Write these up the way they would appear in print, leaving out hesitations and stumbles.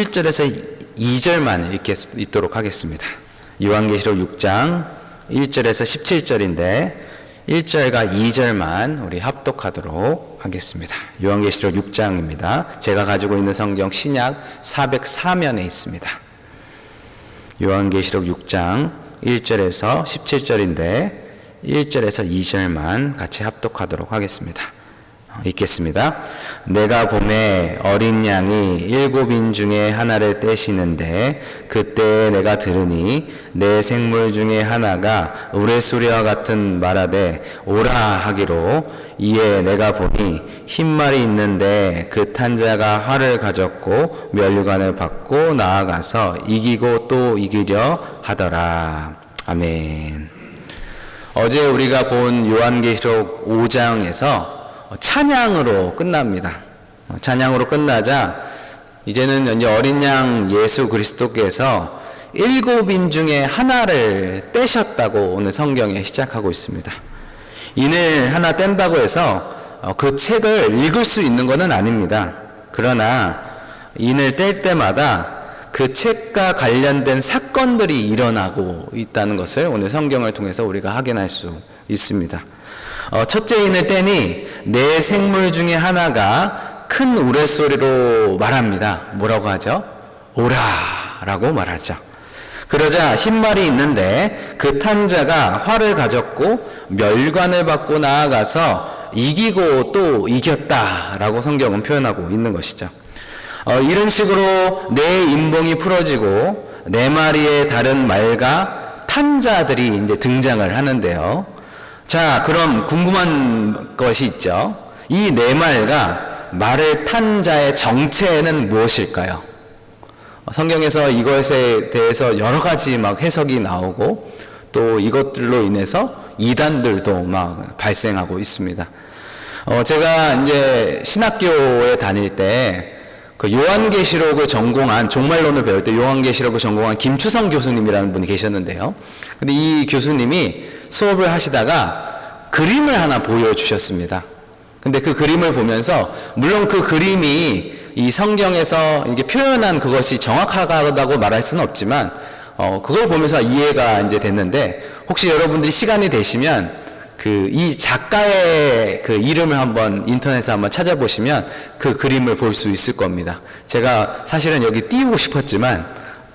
1절에서 2절만 읽도록 하겠습니다. 요한계시록 6장 1절에서 17절인데 1절과 2절만 우리 합독하도록 하겠습니다. 요한계시록 6장입니다. 제가 가지고 있는 성경 신약 404면에 있습니다. 요한계시록 6장 1절에서 17절인데 1절에서 2절만 같이 합독하도록 하겠습니다. 읽겠습니다. 내가 보매 어린 양이 7인 중에 하나를 떼시는데 그때 내가 들으니 내 생물 중에 하나가 우레소리와 같은 말하되 오라 하기로, 이에 내가 보니 흰말이 있는데 그 탄 자가 활을 가졌고 면류관을 받고 나아가서 이기고 또 이기려 하더라. 아멘. 어제 우리가 본 요한계시록 5장에서 찬양으로 끝납니다. 찬양으로 끝나자 이제는 이제 어린 양 예수 그리스도께서 7인 중에 하나를 떼셨다고 오늘 성경에 시작하고 있습니다. 인을 하나 뗀다고 해서 그 책을 읽을 수 있는 것은 아닙니다. 그러나 인을 뗄 때마다 그 책과 관련된 사건들이 일어나고 있다는 것을 오늘 성경을 통해서 우리가 확인할 수 있습니다. 첫째 인을 떼니 내 생물 중에 하나가 큰 우레소리로 말합니다. 뭐라고 하죠? 오라 라고 말하죠. 그러자 흰말이 있는데 그 탄 자가 활을 가졌고 멸관을 받고 나아가서 이기고 또 이겼다 라고 성경은 표현하고 있는 것이죠. 이런 식으로 내 인봉이 풀어지고 네 마리의 다른 말과 탄자들이 이제 등장을 하는데요. 자, 그럼 궁금한 것이 있죠. 이 네 말과 말을 탄 자의 정체는 무엇일까요? 성경에서 이것에 대해서 여러 가지 막 해석이 나오고 또 이것들로 인해서 이단들도 막 발생하고 있습니다. 제가 이제 신학교에 다닐 때 그 요한계시록을 전공한, 종말론을 배울 때 요한계시록을 전공한 김추성 교수님이라는 분이 계셨는데요. 근데 이 교수님이 수업을 하시다가 그림을 하나 보여주셨습니다. 근데 그 그림을 보면서, 물론 그 그림이 이 성경에서 이게 표현한 그것이 정확하다고 말할 수는 없지만, 그걸 보면서 이해가 이제 됐는데, 혹시 여러분들이 시간이 되시면 이 작가의 그 이름을 한번 인터넷에 한번 찾아보시면 그 그림을 볼 수 있을 겁니다. 제가 사실은 여기 띄우고 싶었지만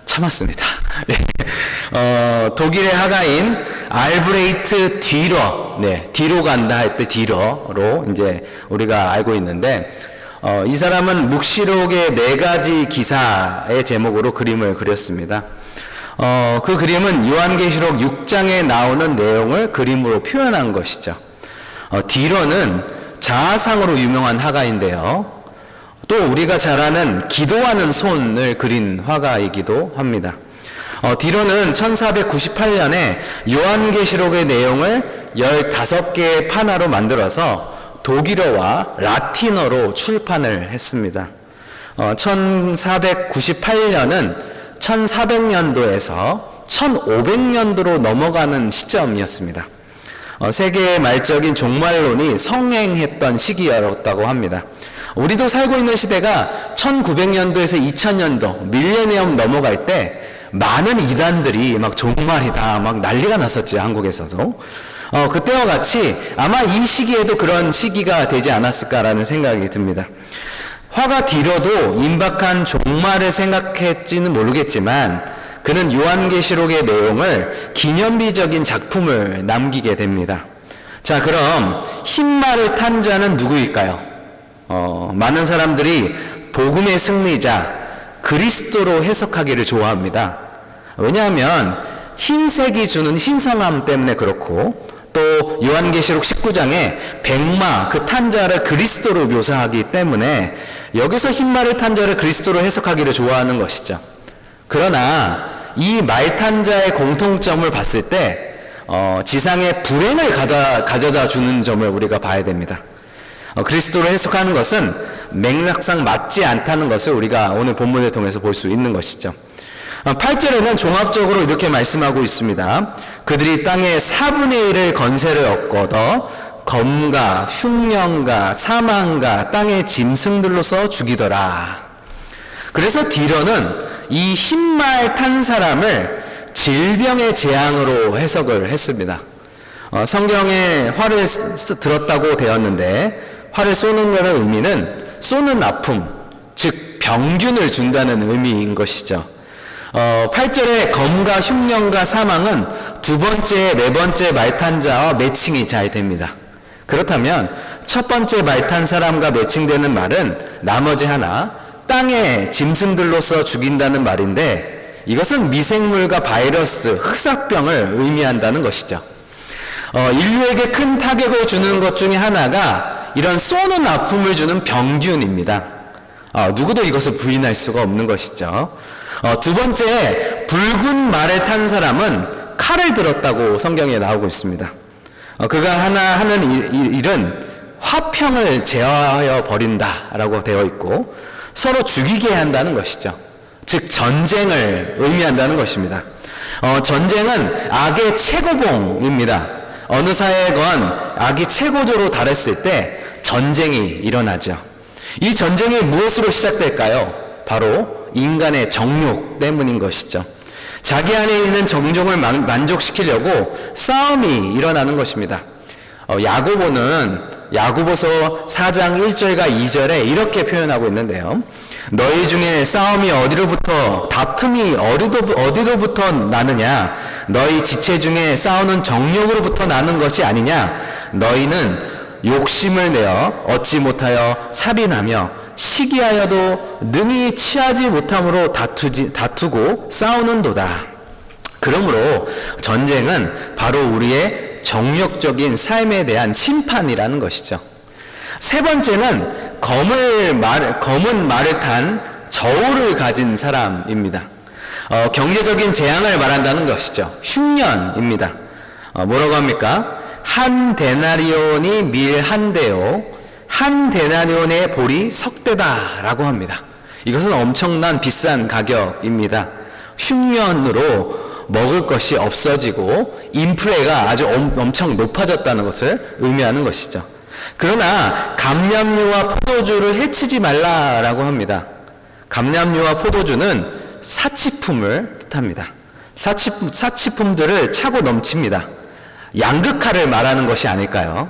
참았습니다. 독일의 화가인 알브레이트 뒤러, 뒤로 간다 할 때 뒤러로 이제 우리가 알고 있는데, 이 사람은 묵시록의 4가지 기사의 제목으로 그림을 그렸습니다. 그 그림은 요한계시록 6장에 나오는 내용을 그림으로 표현한 것이죠. 뒤러는 자화상으로 유명한 화가인데요. 또 우리가 잘 아는 기도하는 손을 그린 화가이기도 합니다. 뒤러는 1498년에 요한계시록의 내용을 15개의 판화로 만들어서 독일어와 라틴어로 출판을 했습니다. 1498년은 1400년도에서 1500년도로 넘어가는 시점이었습니다. 세계의 말적인 종말론이 성행했던 시기였다고 합니다. 우리도 살고 있는 시대가 1900년도에서 2000년도 밀레니엄 넘어갈 때 많은 이단들이 막 종말이다 막 난리가 났었죠. 한국에서도. 그때와 같이 아마 이 시기에도 그런 시기가 되지 않았을까라는 생각이 듭니다. 화가 뒤러도 임박한 종말을 생각했지는 모르겠지만 그는 요한계시록의 내용을 기념비적인 작품을 남기게 됩니다. 자, 그럼 흰말을 탄 자는 누구일까요? 많은 사람들이 복음의 승리자 그리스도로 해석하기를 좋아합니다. 왜냐하면 흰색이 주는 신성함 때문에 그렇고, 또 요한계시록 19장에 백마, 그 탄 자를 그리스도로 묘사하기 때문에 여기서 흰말을 탄 자를 그리스도로 해석하기를 좋아하는 것이죠. 그러나 이 말 탄 자의 공통점을 봤을 때 지상에 불행을 가져다 주는 점을 우리가 봐야 됩니다. 그리스도로 해석하는 것은 맥락상 맞지 않다는 것을 우리가 오늘 본문을 통해서 볼 수 있는 것이죠. 8절에는 종합적으로 이렇게 말씀하고 있습니다. 그들이 땅의 4분의 1을 건세를 얻거더 검과 흉년과 사망과 땅의 짐승들로서 죽이더라. 그래서 디러는 이 흰말 탄 사람을 질병의 재앙으로 해석을 했습니다. 성경에 활을 들었다고 되었는데 활을 쏘는 것의 의미는 쏘는 아픔, 즉 병균을 준다는 의미인 것이죠. 8절에 검과 흉년과 사망은 두 번째, 네 번째 말탄 자와 매칭이 잘 됩니다. 그렇다면 첫 번째 말탄 사람과 매칭되는 말은 나머지 하나, 땅의 짐승들로서 죽인다는 말인데 이것은 미생물과 바이러스, 흑사병을 의미한다는 것이죠. 인류에게 큰 타격을 주는 것 중에 하나가 이런 쏘는 아픔을 주는 병균입니다. 누구도 이것을 부인할 수가 없는 것이죠. 두 번째, 붉은 말을 탄 사람은 칼을 들었다고 성경에 나오고 있습니다. 그가 하는 일은 화평을 제어하여 버린다라고 되어 있고 서로 죽이게 한다는 것이죠. 즉 전쟁을 의미한다는 것입니다. 전쟁은 악의 최고봉입니다. 어느 사회건 악이 최고조로 달했을 때 전쟁이 일어나죠. 이 전쟁이 무엇으로 시작될까요? 바로 인간의 정욕 때문인 것이죠. 자기 안에 있는 정욕을 만족시키려고 싸움이 일어나는 것입니다. 야고보서 4장 1절과 2절에 이렇게 표현하고 있는데요. 너희 중에 싸움이 다툼이 어디로부터 나느냐? 너희 지체 중에 싸우는 정욕으로부터 나는 것이 아니냐? 너희는 욕심을 내어 얻지 못하여 살인하며 시기하여도 능히 취하지 못함으로 다투고 싸우는도다. 그러므로 전쟁은 바로 우리의 정욕적인 삶에 대한 심판이라는 것이죠. 세 번째는 검은 말을 탄 저울을 가진 사람입니다. 경제적인 재앙을 말한다는 것이죠. 흉년입니다. 뭐라고 합니까? 한 데나리온이 밀 한 대요, 한 데나리온의 볼이 석대다라고 합니다. 이것은 엄청난 비싼 가격입니다. 흉년으로 먹을 것이 없어지고 인플레가 아주 엄청 높아졌다는 것을 의미하는 것이죠. 그러나 감람류와 포도주를 해치지 말라라고 합니다. 감람류와 포도주는 사치품을 뜻합니다. 사치품들을 차고 넘칩니다. 양극화를 말하는 것이 아닐까요?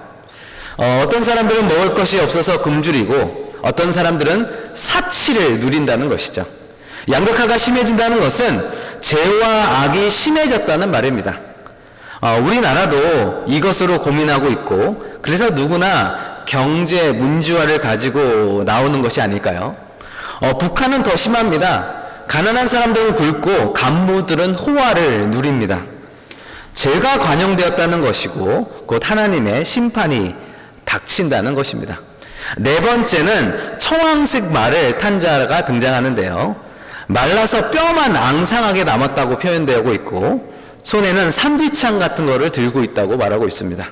어떤 사람들은 먹을 것이 없어서 굶주리고 어떤 사람들은 사치를 누린다는 것이죠. 양극화가 심해진다는 것은 죄와 악이 심해졌다는 말입니다. 우리나라도 이것으로 고민하고 있고 그래서 누구나 경제 문지화를 가지고 나오는 것이 아닐까요? 북한은 더 심합니다. 가난한 사람들은 굶고 간부들은 호화를 누립니다. 죄가 관용되었다는 것이고 곧 하나님의 심판이 닥친다는 것입니다. 네 번째는 청황색 말을 탄 자가 등장하는데요. 말라서 뼈만 앙상하게 남았다고 표현되고 있고 손에는 삼지창 같은 거를 들고 있다고 말하고 있습니다.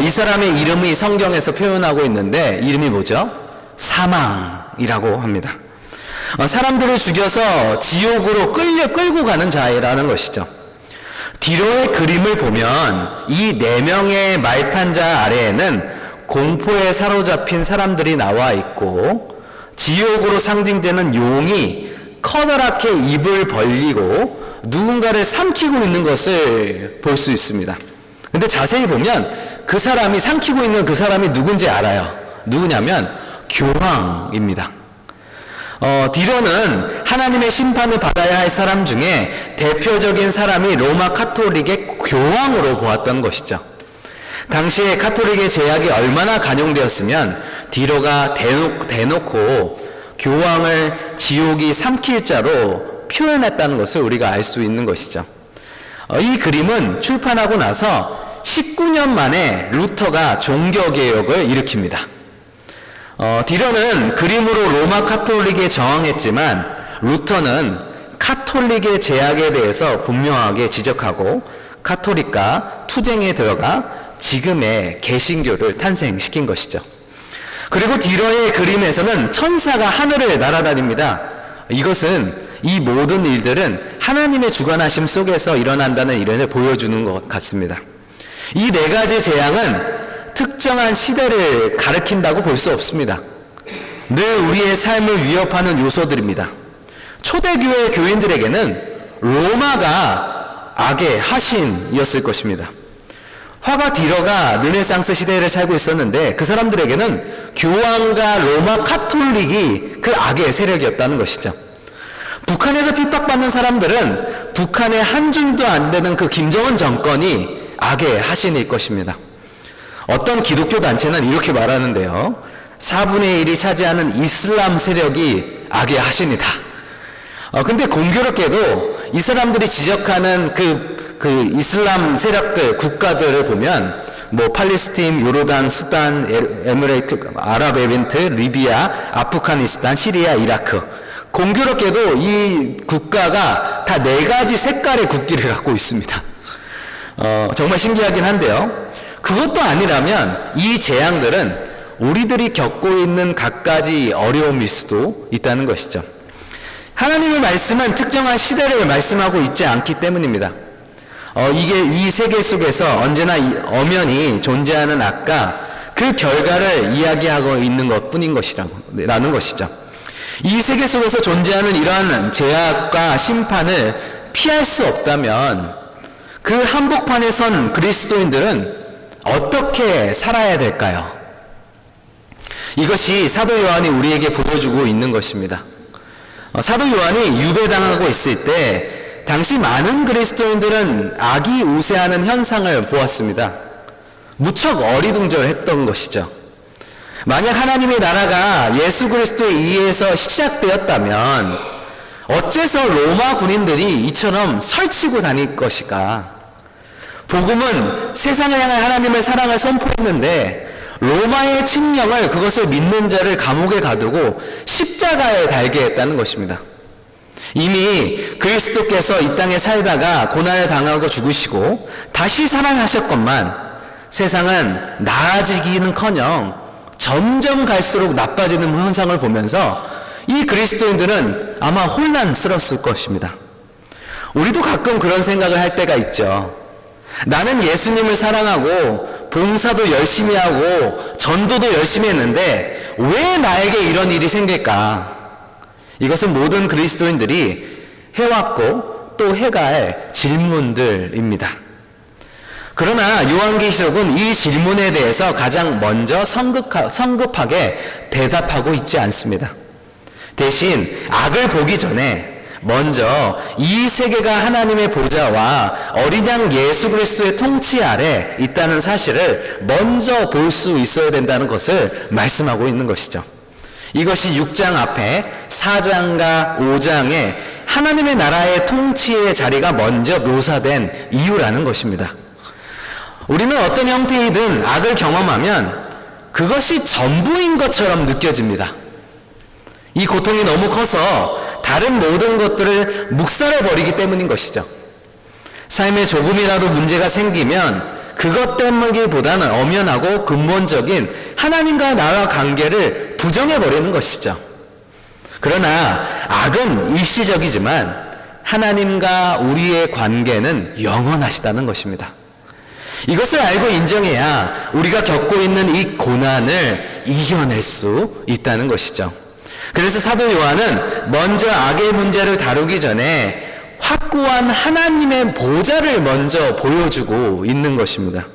이 사람의 이름이 성경에서 표현하고 있는데 이름이 뭐죠? 사망이라고 합니다. 사람들을 죽여서 지옥으로 끌고 가는 자라는 것이죠. 디로의 그림을 보면 이 4명의 말탄자 아래에는 공포에 사로잡힌 사람들이 나와 있고 지옥으로 상징되는 용이 커다랗게 입을 벌리고 누군가를 삼키고 있는 것을 볼 수 있습니다. 근데 자세히 보면 그 사람이 삼키고 있는 그 사람이 누군지 알아요. 누구냐면 교황입니다. 디로는 하나님의 심판을 받아야 할 사람 중에 대표적인 사람이 로마 카톨릭의 교황으로 보았던 것이죠. 당시에 카톨릭의 제약이 얼마나 간용되었으면 디로가 대놓고 교황을 지옥이 삼킬 자로 표현했다는 것을 우리가 알 수 있는 것이죠. 이 그림은 출판하고 나서 19년 만에 루터가 종교개혁을 일으킵니다. 디러는 그림으로 로마 카톨릭에 저항했지만 루터는 카톨릭의 제약에 대해서 분명하게 지적하고 카톨릭과 투쟁에 들어가 지금의 개신교를 탄생시킨 것이죠. 그리고 디러의 그림에서는 천사가 하늘을 날아다닙니다. 이것은 이 모든 일들은 하나님의 주관하심 속에서 일어난다는 일을 보여주는 것 같습니다. 이 4가지 재앙은 특정한 시대를 가리킨다고 볼 수 없습니다. 늘 우리의 삶을 위협하는 요소들입니다. 초대교회 교인들에게는 로마가 악의 하신이었을 것입니다. 화가 디러가 르네상스 시대를 살고 있었는데 그 사람들에게는 교황과 로마 카톨릭이 그 악의 세력이었다는 것이죠. 북한에서 핍박받는 사람들은 북한의 한 줌도 안 되는 그 김정은 정권이 악의 하신일 것입니다. 어떤 기독교 단체는 이렇게 말하는데요. 4분의 1이 차지하는 이슬람 세력이 악의 하신이다. 근데 공교롭게도 이 사람들이 지적하는 그 이슬람 세력들, 국가들을 보면 뭐 팔레스타인, 요르단, 수단, 에미레이트, 아랍에미리트, 리비아, 아프가니스탄, 시리아, 이라크. 공교롭게도 이 국가가 다 4가지 색깔의 국기를 갖고 있습니다. 정말 신기하긴 한데요. 그것도 아니라면 이 재앙들은 우리들이 겪고 있는 갖가지 어려움일 수도 있다는 것이죠. 하나님의 말씀은 특정한 시대를 말씀하고 있지 않기 때문입니다. 이게 이 세계 속에서 언제나 엄연히 존재하는 악과 그 결과를 이야기하고 있는 것뿐인 것이라는 것이죠. 이 세계 속에서 존재하는 이러한 제약과 심판을 피할 수 없다면 그 한복판에 선 그리스도인들은 어떻게 살아야 될까요? 이것이 사도 요한이 우리에게 보여주고 있는 것입니다. 사도 요한이 유배당하고 있을 때 당시 많은 그리스도인들은 악이 우세하는 현상을 보았습니다. 무척 어리둥절했던 것이죠. 만약 하나님의 나라가 예수 그리스도에 의해서 시작되었다면 어째서 로마 군인들이 이처럼 설치고 다닐 것일까? 복음은 세상을 향한 하나님의 사랑을 선포했는데 로마의 칙령을, 그것을 믿는 자를 감옥에 가두고 십자가에 달게 했다는 것입니다. 이미 그리스도께서 이 땅에 살다가 고난을 당하고 죽으시고 다시 살아나셨건만 세상은 나아지기는커녕 점점 갈수록 나빠지는 현상을 보면서 이 그리스도인들은 아마 혼란스러웠을 것입니다. 우리도 가끔 그런 생각을 할 때가 있죠. 나는 예수님을 사랑하고 봉사도 열심히 하고 전도도 열심히 했는데 왜 나에게 이런 일이 생길까? 이것은 모든 그리스도인들이 해왔고 또 해갈 질문들입니다. 그러나 요한계시록은 이 질문에 대해서 가장 먼저 성급하게 대답하고 있지 않습니다. 대신 악을 보기 전에 먼저 이 세계가 하나님의 보좌와 어린 양 예수 그리스도의 통치 아래 있다는 사실을 먼저 볼 수 있어야 된다는 것을 말씀하고 있는 것이죠. 이것이 6장 앞에 4장과 5장에 하나님의 나라의 통치의 자리가 먼저 묘사된 이유라는 것입니다. 우리는 어떤 형태이든 악을 경험하면 그것이 전부인 것처럼 느껴집니다. 이 고통이 너무 커서 다른 모든 것들을 묵살해버리기 때문인 것이죠. 삶에 조금이라도 문제가 생기면 그것 때문이기보다는 엄연하고 근본적인 하나님과 나와 관계를 부정해버리는 것이죠. 그러나 악은 일시적이지만 하나님과 우리의 관계는 영원하시다는 것입니다. 이것을 알고 인정해야 우리가 겪고 있는 이 고난을 이겨낼 수 있다는 것이죠. 그래서 사도 요한은 먼저 악의 문제를 다루기 전에 확고한 하나님의 보좌를 먼저 보여주고 있는 것입니다.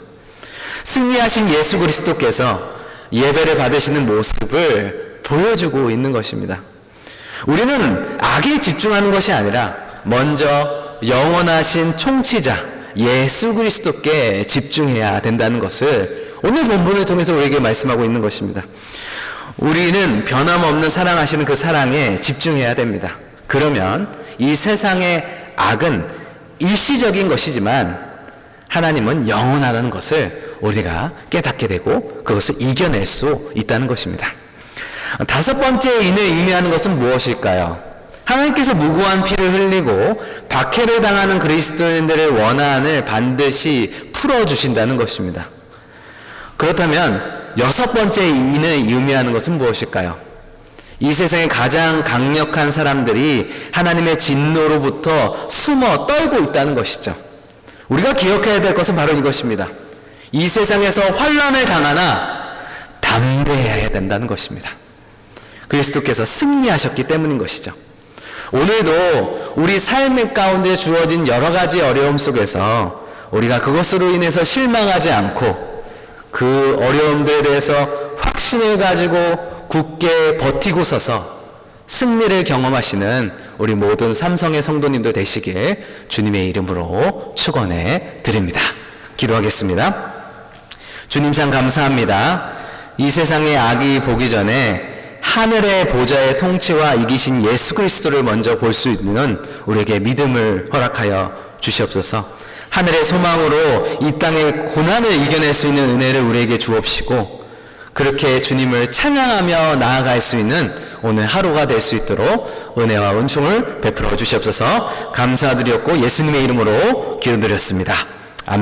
승리하신 예수 그리스도께서 예배를 받으시는 모습을 보여주고 있는 것입니다. 우리는 악에 집중하는 것이 아니라 먼저 영원하신 통치자 예수 그리스도께 집중해야 된다는 것을 오늘 본문을 통해서 우리에게 말씀하고 있는 것입니다. 우리는 변함없는 사랑하시는 그 사랑에 집중해야 됩니다. 그러면 이 세상의 악은 일시적인 것이지만 하나님은 영원하다는 것을 우리가 깨닫게 되고 그것을 이겨낼 수 있다는 것입니다. 5번째 인을 의미하는 것은 무엇일까요? 하나님께서 무고한 피를 흘리고 박해를 당하는 그리스도인들의 원한을 반드시 풀어주신다는 것입니다. 그렇다면 6번째 인을 의미하는 것은 무엇일까요? 이 세상의 가장 강력한 사람들이 하나님의 진노로부터 숨어 떨고 있다는 것이죠. 우리가 기억해야 될 것은 바로 이것입니다. 이 세상에서 환난을 당하나 담대해야 된다는 것입니다. 그리스도께서 승리하셨기 때문인 것이죠. 오늘도 우리 삶 가운데 주어진 여러 가지 어려움 속에서 우리가 그것으로 인해서 실망하지 않고 그 어려움들에 대해서 확신을 가지고 굳게 버티고 서서 승리를 경험하시는 우리 모든 삼성의 성도님도 되시길 주님의 이름으로 축원해 드립니다. 기도하겠습니다. 주님 참 감사합니다. 이 세상의 악이 보기 전에 하늘의 보좌의 통치와 이기신 예수 그리스도를 먼저 볼 수 있는 우리에게 믿음을 허락하여 주시옵소서. 하늘의 소망으로 이 땅의 고난을 이겨낼 수 있는 은혜를 우리에게 주옵시고 그렇게 주님을 찬양하며 나아갈 수 있는 오늘 하루가 될 수 있도록 은혜와 은총을 베풀어 주시옵소서. 감사드렸고 예수님의 이름으로 기도드렸습니다.